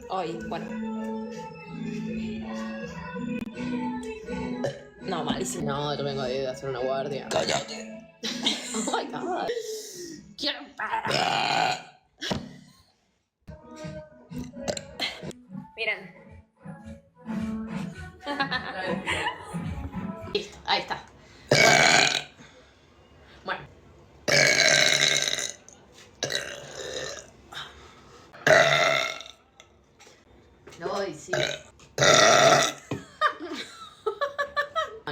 Ay, bueno. No, malísimo. No, yo vengo de hacer una guardia. Cállate. Oh my god. Quiero. Miren. Listo, ahí está. Bueno. No, y sí.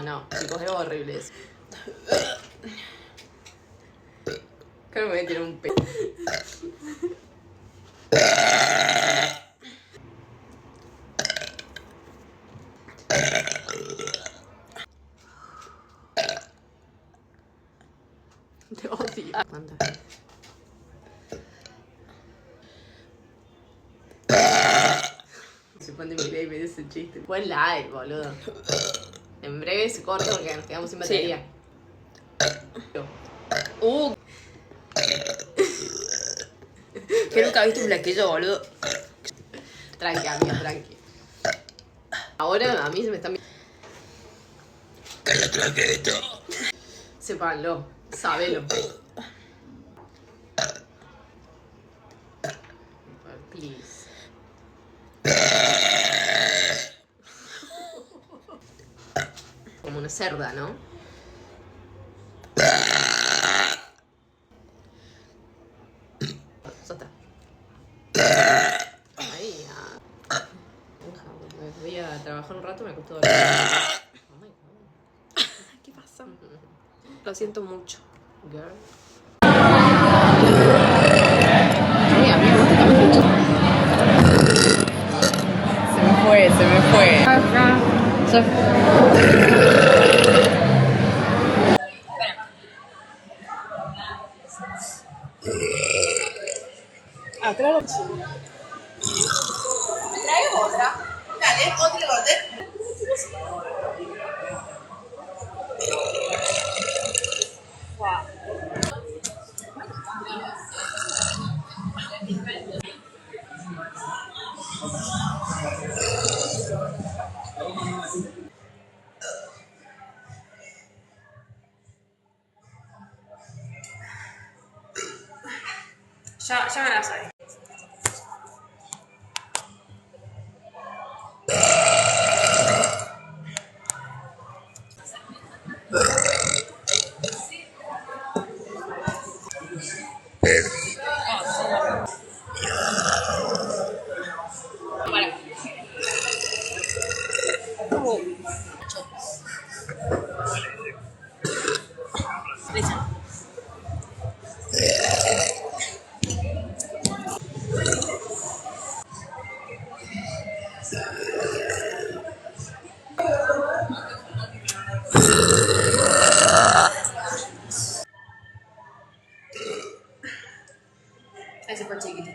No, chicos, es horrible eso. Creo que me voy a tirar un pedo. Te odio. ¿Cuántas? Se pone mi baby de ese chiste. Buen live, boludo. En breve se corta porque nos quedamos sin batería. Que nunca viste un flaquillo, boludo. Tranqui, amiga, tranqui. Ahora a mí se me están... Cállate la jeta. Sépanlo, sábelo. Please. Como una cerda, ¿no? Ya está. Ahí, me voy a trabajar un rato, me costó dormir. Oh my God. ¿Qué pasa? Lo siento mucho. Girl. Hey, amigo, ¿qué estás mucho? Se me fue, se me fue. Ah, claro. ¿Trae otra? Dale, otro orden. Ya me la sabes. Ese fue chiquito.